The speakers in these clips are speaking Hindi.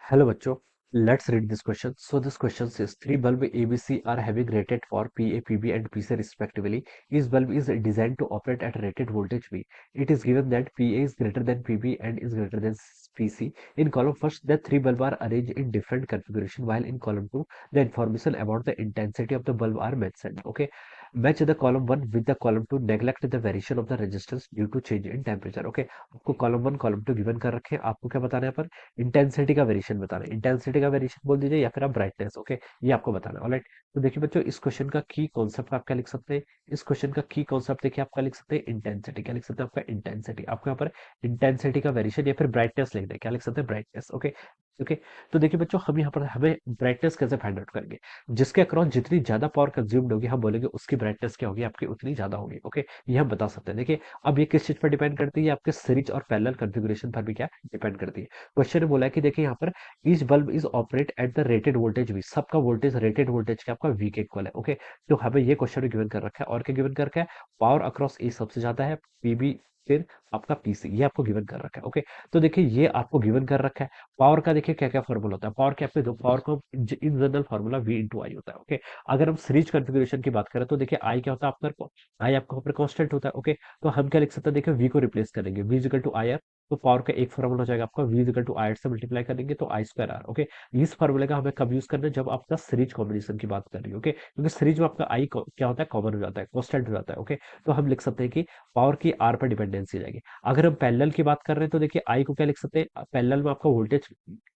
Hello बच्चों, let's read this question. So this question says three bulb ABC are having rated for PA, PB and PC respectively. Each bulb is designed to operate at rated voltage V. It is given that PA is greater than PB and is greater than PC. In column first, the three bulb are arranged in different configuration, while in column two, the information about the intensity of the bulb are mentioned. Okay, match the column one with the column two. Neglect the variation of the resistance due to change in temperature. Okay, आपको column one, column two given कर रखे हैं. आपको क्या बताना है यहाँ पर इंटेंसिटी का वेरिएशन बताना है. इंटेंसिटी का वेरिएशन बोल दीजिए या फिर आप ब्राइटनेस. ओके, ये आपको बताना है. ऑलराइट, तो देखिए बच्चों, इस क्वेश्चन का की कॉन्सेप्ट आप क्या लिख सकते हैं. इस क्वेश्चन का की कॉन्सेप्ट देखिए आप क्या लिख सकते हैं. इंटेंसिटी. क्या लिख सकते हैं आपका इंटेंसिटी. आपको यहाँ पर इंटेंसिटी का वेरिएशन या फिर ब्राइटनेस लिखना है. क्या लिख सकते हैं ब्राइटनेस. ओके ओके, तो देखिए बच्चों, हम यहाँ पर हमें ब्राइटनेस कैसे फाइंड आउट करेंगे. जिसके अक्रॉस जितनी ज्यादा पावर कंज्यूम्ड होगी हम बोलेंगे उसकी ब्राइटनेस क्या होगी, आपकी उतनी ज्यादा होगी. ओके, ये हम बता सकते हैं. देखिए, अब ये किस चीज पर डिपेंड करती है, आपके सीरीज और पैरेलल कॉन्फ़िगरेशन पर भी क्या डिपेंड करती है. क्वेश्चन में बोला है कि देखिए यहाँ पर each bulb is operate at the rated voltage V. सबका वोल्टेज रेटेड वोल्टेज का आपका वी के इक्वल है. ओके, तो हमें ये क्वेश्चन में गिवन कर रखा है. और क्या गिवन कर रखा है, पावर अक्रॉस ए सबसे ज्यादा है, पीबी फिर आपका पीसी, ये आपको गिवन कर रखा है. ओके, तो देखिए ये आपको गिवन कर रखा है. पावर का देखिए क्या क्या फॉर्मूला होता है. पावर के आपके दो पावर को in general formula V into I होता है. ओके, अगर हम सीरीज कॉन्फ़िगरेशन की बात करें तो देखिए आई क्या होता है आपका, आई आपका ऊपर कांस्टेंट होता है. ओके, तो हम क्या लिख सकते हैं, देखिए वी को रिप्लेस करेंगे, वी इक्वल टू आई, तो पावर का एक फॉर्मूला हो जाएगा आपका v इक्वल टू आई से मल्टीप्लाई करेंगे तो आई स्क्वायर आर. ओके, इस फॉर्मूले का हमें कब यूज करना है, जब आपका सीरीज कॉम्बिनेशन की बात कर रही है. ओके, क्योंकि सीरीज में आपका आई क्या होता है, कॉमन हो जाता है, कांस्टेंट हो जाता है. ओके, तो हम लिख सकते हैं कि पावर की आर पर डिपेंडेंसी जाएगी. अगर हम पैरेलल की बात कर रहे हैं तो देखिए आई को क्या लिख सकते हैं, पैरेलल में आपका वोल्टेज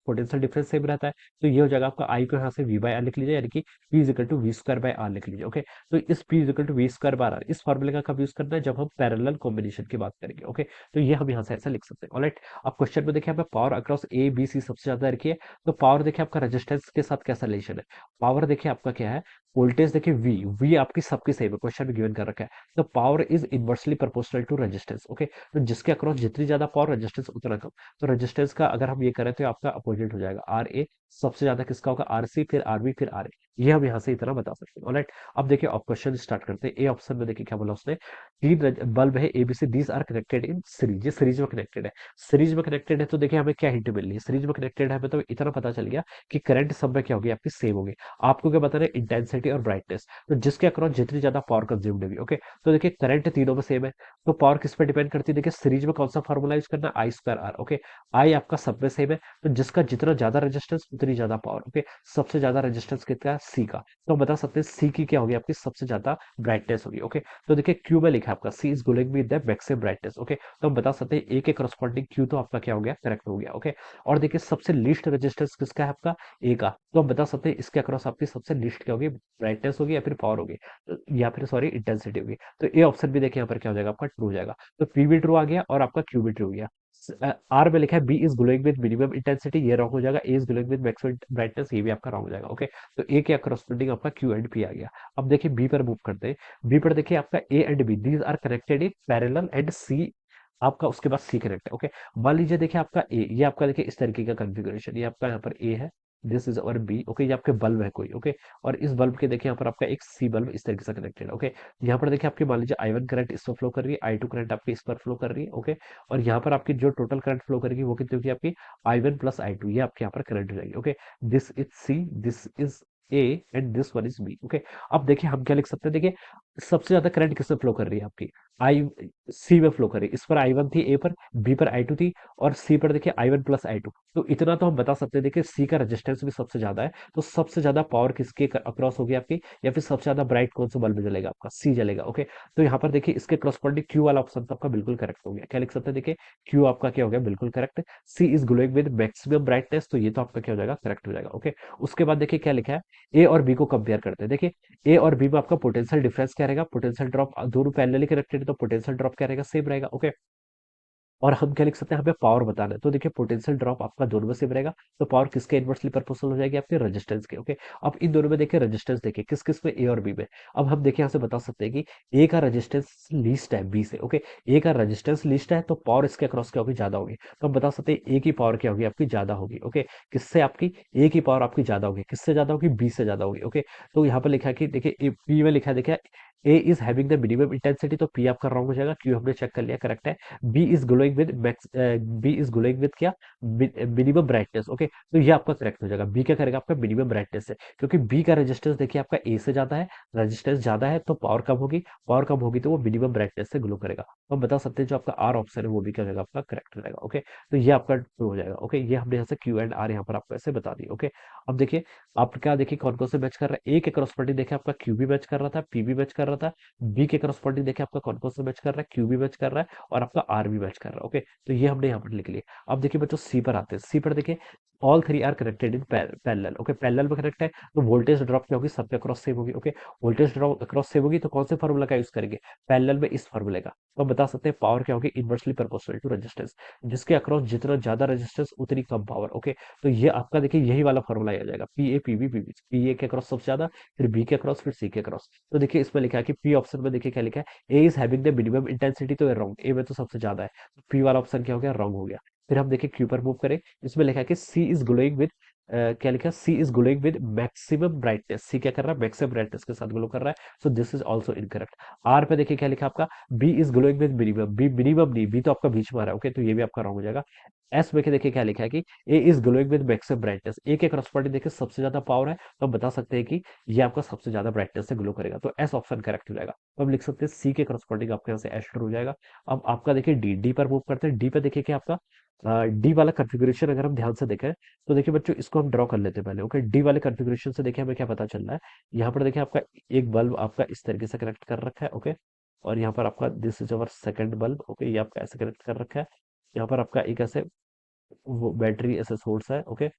पोटेंशियल डिफरेंस सेम रहता है, तो ये हो जाएगा आपका आई को यहाँ से वी बाय आर लिख लीजिए, यानी कि P equal to v square by r लिख लीजिए. ओके, तो इस P equal to v square by r इस फॉर्मूले का कब यूज करना है, जब हम पैरेलल कॉम्बिनेशन की बात करेंगे. ओके, तो ये हम यहाँ से ऐसा लिख सकते हैं. ऑलराइट, अब क्वेश्चन में देखिए हमें power across A B C सबसे ज्यादा रखी है. तो पावर देखिए आपका रेजिस्टेंस के साथ कैसा रिलेशन है. पावर देखिए आपका क्या है, वोल्टेज देखिए वी, वी आपकी सबकी सेम है, क्वेश्चन में गिवन कर रखा है. तो power is inversely proportional to resistance. Okay, तो जिसके अक्रॉस जितनी ज्यादा पावर, रेजिस्टेंस उतना कम. तो रेजिस्टेंस का अगर हम ये करें तो आपका अपोजिट हो जाएगा, आर ए सबसे ज्यादा किसका होगा, आर सी, फिर आर बी, फिर आर ए. ये हम यहाँ से इतना बता सकते हैं. ऑलराइट, अब देखिए अब क्वेश्चन स्टार्ट करते हैं. ए ऑप्शन में देखिए क्या बोला उसने, तीन बल्ब है ABC, these are connected in series. ये सीरीज में कनेक्टेड है. सीरीज में कनेक्टेड है तो देखिए हमें क्या हिंट मिल रही है, सीरीज में कनेक्टेड है हमें तो इतना पता चल गया कि करंट सब में क्या होगी, आपकी सेम होगी. आपको क्या बताना है, इंटेंसिटी और ब्राइटनेस. तो जिसके अक्रॉस जितनी ज्यादा पावर कंज्यूम्ड होगी. ओके, तो देखिए करंट तीनों में सेम है, तो पावर किस पे डिपेंड करती है, देखिए सीरीज में कौन सा फॉर्मूला यूज करना है, आई स्क्वायर आर. ओके, आई आपका सब में सेम है, तो जिसका जितना ज्यादा रेजिस्टेंस उतनी ज्यादा पावर. ओके, सबसे ज्यादा रेजिस्टेंस कितना है, सी का, तो हम बता सकते हैं सी की क्या होगी, आपकी सबसे ज्यादा ब्राइटनेस होगी. ओके, तो देखिए क्यू में लिखा है आपका C is going with the maximum brightness. Okay, तो हम बता सकते हैं ए के करस्पॉन्डिंग क्यू तो आपका क्या हो गया, करेक्ट हो गया. ओके, और देखिए सबसे लीस्ट रेजिस्टेंस किसका है, आपका ए का, तो हम बता सकते हैं इसके अक्रॉस आपकी सबसे लीस्ट क्या होगी, ब्राइटनेस होगी या फिर पावर होगी, या फिर सॉरी इंटेंसिटी होगी. तो ए ऑप्शन भी देखिए यहाँ पर क्या हो जाएगा, आपका ट्रू हो जाएगा. तो पी भी ट्रू आ गया और आपका क्यू भी ट्रू हो गया. आर में लिखा है B is glowing with minimum intensity, ये रॉन्ग हो जाएगा. A is glowing with maximum brightness, ये भी आपका रॉन्ग हो जाएगा. ओके, तो ए के करस्पॉन्डिंग आपका क्यू एंड पी आ गया. अब देखिए बी पर मूव करते हैं. बी पर देखिए आपका A and B these are connected in parallel and C आपका उसके बाद सी कनेक्ट है. ओके, मान लीजिए देखिए आपका ए, ये आपका देखिए इस तरीके का कॉन्फ़िगरेशन, ये आपका यहाँ पर ए है, दिस इज और बी. ओके, ये आपके बल्ब है कोई. ओके, और इस बल्ब के देखिए यहाँ पर आपका एक सी बल्ब इस तरीके से कनेक्टेड है. ओके, यहाँ पर देखिए आपके मान लीजिए आई वन करंट इस पर फ्लो कर रही है, आई टू करंट आपकी इस पर फ्लो कर रही है. ओके, और यहाँ पर आपकी जो टोटल करंट फ्लो करेगी वो कितनी होगी, आपकी I one plus I two, ये आपके यहाँ पर करंट हो जाएगी. Okay, this is C, this is A and this one is B. Okay, अब देखिए हम क्या लिख सकते हैं, देखिए सबसे ज्यादा करंट किसमें फ्लो कर रही है, आपकी आई सी में फ्लो कर रही है. इस पर आई वन थी, ए पर, बी पर आई टू थी, और सी पर देखिए I one plus I two. तो इतना तो हम बता सकते हैं, देखिए सी का रेजिस्टेंस भी सबसे ज्यादा है, तो सबसे ज्यादा पावर किसके अक्रॉस होगी आपकी, या फिर सबसे ज्यादा ब्राइट कौन सा बल्ब जलेगा, आपका सी जलेगा. ओके, तो यहाँ पर देखिए इसके करस्पॉन्डिंग क्यू वाला ऑप्शन तो आपका बिल्कुल करेक्ट हो गया. क्या लिख सकते हैं, देखिए क्यू आपका क्या हो गया, बिल्कुल correct. C is glowing with maximum brightness, तो ये तो आपका क्या हो जाएगा, करेक्ट हो जाएगा. ओके, उसके बाद देखिए क्या लिखा है, ए और बी को कंपेयर करते हैं. देखिए ए और बी में आपका पोटेंशियल डिफरेंस क्या रहेगा, पोटेंशियल ड्रॉप, दोनों पैरेलली कनेक्टेड है तो पोटेंशियल ड्रॉप क्या रहेगा, सेम रहेगा. ओके, और हम क्या लिख सकते हैं, हमें पावर बताना है, तो देखिए पोटेंशियल ड्रॉप आपका दोनों में सेम रहेगा, तो पावर किसके इनवर्सली प्रोपोर्शनल हो जाएगी, आपके रेजिस्टेंस के. ओके, अब इन दोनों में देखिए रेजिस्टेंस देखिए किस किस में, ए और बी में. अब हम देखिए यहाँ से बता सकते हैं कि ए का रेजिस्टेंस लीस्ट है बी से. ओके, ए का रेजिस्टेंस लीस्ट है तो पावर इसके अक्रॉस क्या होगी, ज्यादा होगी. तो हम बता सकते हैं ए की पावर क्या होगी, आपकी ज्यादा होगी. ओके, किससे, आपकी ए की पावर आपकी ज्यादा होगी, किससे ज्यादा होगी, बी से ज्यादा होगी. ओके, तो यहाँ पर लिखा है कि देखिए बी में लिखा है, देखिए A is having the minimum intensity, तो पी आपका रॉन्ग हो जाएगा, क्यू हमने चेक कर लिया करेक्ट है। B is glowing with max, B is glowing with क्या, मिनिमम ब्राइटनेस, ओके, तो ये आपका करेक्ट हो जाएगा। बी क्या करेगा आपका मिनिमम ब्राइटनेस है, क्योंकि बी का रेजिस्टेंस देखिए आपका ए से ज्यादा है, रेजिस्टेंस ज्यादा है तो पावर कम होगी, पावर कम होगी तो वो मिनिमम ब्राइटनेस से ग्लो करेगा। तो हम बता सकते हैं जो आपका आर ऑप्शन है वो भी क्या हो जाएगा आपका करेक्ट हो जाएगा, ओके। तो ये आपका ट्रू हो जाएगा, ओके। ये हमने यहाँ से क्यू एंड आर यहाँ पर आपको ऐसे बता दी, ओके। अब देखिए आप क्या देखिए कौन कौन से मैच कर रहा है। ए के क्रॉसपॉटिंग देखिए आपका क्यू भी मैच कर रहा था, पी भी मैच कर रहा था। बी के क्रॉसपॉटिंग देखिए आपका कौन कौन से मैच कर रहा है, क्यू भी मैच कर रहा है और आपका आर भी मैच कर रहा है, ओके। तो ये हमने यहाँ पर लिख लिया। अब देखिए बच्चों सी पर आते हैं। सी पर देखिए all three are connected in parallel, okay, parallel में कनेक्ट है तो वोल्टेज ड्रॉप क्या होगी, सबके अक्रॉस सेम होगी, okay. Voltage drop across same होगी तो कौन से फार्मूला का यूज करेंगे, पैरेलल में इस फार्मूले का। तो हम बता सकते हैं पावर क्या होगी, इनवर्सली प्रोपोर्शनल टू रेजिस्टेंस, जिसके अक्रॉस जितना ज्यादा रेजिस्टेंस उतनी कम पावर, ओके। तो ये आपका देखिए यही वाला फार्मूला आ जाएगा, P A P B P B, P A के अक्रॉस सबसे ज्यादा, फिर बी के अक्रॉस, फिर सी के अक्रॉस। तो देखिए इसमें लिखा है कि पी ऑप्शन में देखिए क्या लिखा है, A is having the minimum intensity, तो ये रॉन्ग, ए में तो सबसे ज्यादा है, पी वाला ऑप्शन क्या हो गया, रॉन्ग हो गया। फिर हम देखिए क्यू पर मूव करें, इसमें लिखा है कि सी इज ग्लोइंग विद, क्या लिखा है, C is glowing with maximum brightness, C क्या कर रहा है, मैक्सिमम ब्राइटनेस के साथ ग्लो कर रहा है, so this is also incorrect. R पे देखिए क्या लिखा आपका, B is glowing with minimum, B minimum नहीं, बी तो आपका बीच में आ रहा है, ओके, तो ये भी आपका रॉन्ग हो जाएगा। एस में के देखिए क्या लिखा है कि A is glowing with maximum brightness, A के क्रॉसपॉटिंग देखिए सबसे ज्यादा पावर है, तो हम बता सकते हैं कि ये आपका सबसे ज्यादा ब्राइटनेस से ग्लो करेगा, तो एस ऑप्शन करेक्ट हो जाएगा। तो हम लिख सकते हैं सी के क्रॉसपॉटिंग आपके यहाँ से एस्टर हो जाएगा। अब आपका देखिए डी, डी पर मूव करते हैं। डी पे देखिए कि आपका डी वाला कॉन्फ़िगरेशन अगर हम ध्यान से देखें तो देखिए बच्चों इसको हम ड्रॉ कर लेते हैं पहले, ओके। डी वाले कॉन्फ़िगरेशन से देखिए हमें क्या पता चल रहा है, यहाँ पर देखिए आपका एक बल्ब आपका इस तरीके से कनेक्ट कर रखा है, ओके। और यहाँ पर आपका this is our second bulb, okay, ये आपका ऐसे कनेक्ट कर रखा है। यहाँ पर आपका एक ऐसे वो बैटरी ऐसे सोर्स है, ओके।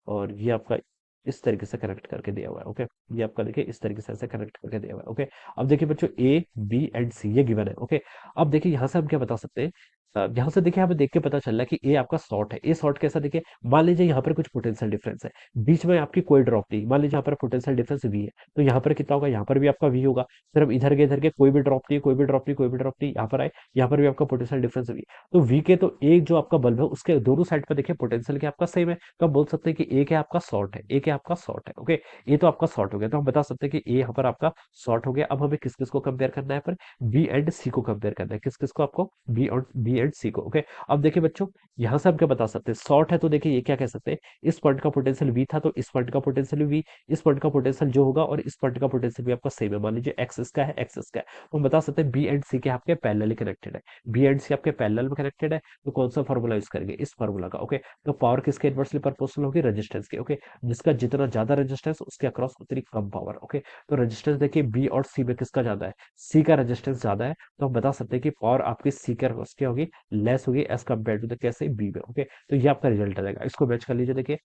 और ये आपका इस तरीके से कनेक्ट करके दिया हुआ है, ओके। ये आपका देखिए इस तरीके से ऐसे कनेक्ट करके दिया हुआ है, ओके। अब देखिए बच्चों ए बी एंड सी ये गिवन है, ओके। अब देखिए यहाँ से हम क्या बता सकते हैं, यहाँ से देखिए हमें देख के पता चल रहा है कि ए आपका शॉर्ट है। ए शॉर्ट कैसा, देखिए मान लीजिए यहाँ पर कुछ पोटेंशियल डिफरेंस है, बीच में आपकी कोई ड्रॉप नहीं, मान लीजिए यहाँ पर पोटेंशियल डिफरेंस वी है, तो यहाँ पर कितना होगा, यहाँ पर भी आपका वी होगा। फिर हम इधर के कोई भी ड्रॉप नहीं, कोई भी ड्रॉप नहीं, कोई भी ड्रॉप नहीं, यहाँ पर आए, यहाँ पर भी आपका पोटेंशियल डिफरेंस वी। तो वी के तो एक जो आपका बल्ब है उसके दोनों साइड पर देखिए पोटेंशियल क्या आपका सेम है, तो हम बोल सकते हैं कि ए क्या आपका शॉर्ट है, ए क्या आपका शॉर्ट है, ओके। ए तो आपका शॉर्ट हो गया, तो हम बता सकते हैं कि ए यहाँ पर आपका शॉर्ट हो गया। अब हमें किस किस को कंपेयर करना है, पर बी एंड सी को कंपेयर करना है, किस किस को, आपको बी और बी एंड सी को, ओके। अब देखिए बच्चों यहाँ से हम क्या बता सकते हैं, शॉर्ट है तो देखिए ये क्या कह सकते हैं, इस पॉइंट का पोटेंशियल वी था तो इस पॉइंट का पोटेंशियल वी, इस पॉइंट का पोटेंशियल जो होगा और इस पॉइंट का पोटेंशियल भी आपका सेम है, मान लीजिए एक्स इसका है, एक्स इसका है, तो हम बता सकते हैं बी एंड सी के आपके पैरेलली कनेक्टेड है। बी एंड सी आपके पैरेलल में कनेक्टेड है, तो कौन सा फॉर्मूला यूज करेंगे, इस फॉर्मूला का, ओके। तो पावर किसके इनवर्सली प्रोपोर्शनल होगी, रेजिस्टेंस के, ओके। जिसका जितना ज्यादा रेजिस्टेंस उसके अक्रॉस उतनी कम पावर, ओके। तो रेजिस्टेंस देखिए बी और सी में किसका ज्यादा है, सी का रेजिस्टेंस ज्यादा है, तो हम बता सकते हैं कि पावर आपकी सी के अक्रॉस क्या होगी, लेस होगी एज कम्पेयर टू द कैसे बी में, ओके। तो ये आपका रिजल्ट आ जाएगा, इसको मैच कर लीजिए। देखिए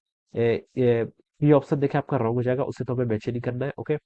ये ऑप्शन देखिए आपका रॉन्ग हो जाएगा, उसे तो हमें मैच ही नहीं करना है, ओके।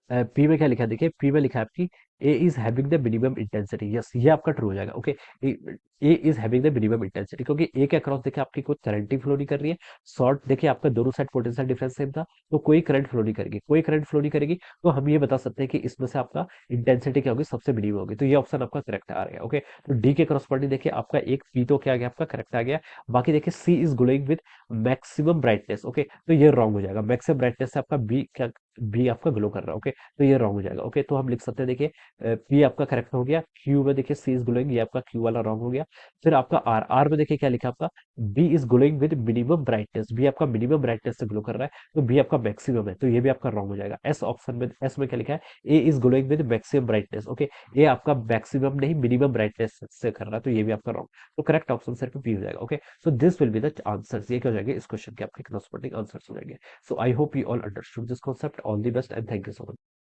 पी में क्या लिखा है, देखिए पी में लिखा है आपकी A is having the minimum intensity, yes ये आपका ट्रू हो जाएगा, okay. A is having the minimum intensity, क्योंकि ए के अक्रॉस देखिए आपकी कोई करंट ही फ्लो नहीं कर रही है। शॉर्ट देखिए आपका दोनों साइड पोटेंशियल डिफरेंस सेम था, तो कोई करंट फ्लो नहीं करेगी, कोई करंट फ्लो नहीं करेगी, तो हम ये बता सकते हैं कि इसमें से आपका इंटेंसिटी क्या होगी, सबसे मिनिमम होगी, तो ये ऑप्शन आपका करेक्ट आ गया, ओके। तो डी के क्रॉसपॉटिंग देखिए आपका एक पी तो क्या आ गया आपका करेक्ट आ गया। बाकी देखिए C is glowing with maximum brightness, okay, तो ये रॉन्ग हो जाएगा, मैक्सिमम ब्राइटनेस से आपका बी क्या, बी आपका ग्लो कर रहा है, ओके। तो ये रॉन्ग हो जाएगा, ओके। तो हम लिख सकते हैं देखिए पी आपका करेक्ट हो गया, क्यू में देखिए सी इज ग्लोइंग, ये आपका क्यू वाला रॉन्ग हो गया। फिर आपका आर, आर में देखिए क्या लिखा आपका, B is glowing with minimum brightness, B आपका मिनिमम ब्राइटनेस से ग्लो कर रहा है, तो बी आपका मैक्सिमम है, तो ये भी आपका रॉन्ग हो जाएगा। एस ऑप्शन में, एस में क्या लिखा है, A is glowing with maximum brightness, okay, A आपका मैक्सिमम नहीं मिनिमम ब्राइटनेस से कर रहा है, तो ये भी आपका रॉन्ग। तो करेक्ट ऑप्शन सिर्फ बी हो जाएगा, okay. So this will be the answers, ये क्या हो जाएंगे इस क्वेश्चन के आपके क्रॉसपॉटिंग आंसर्स हो जाएंगे। So I hope you all understood this concept, all the best and thank you so much.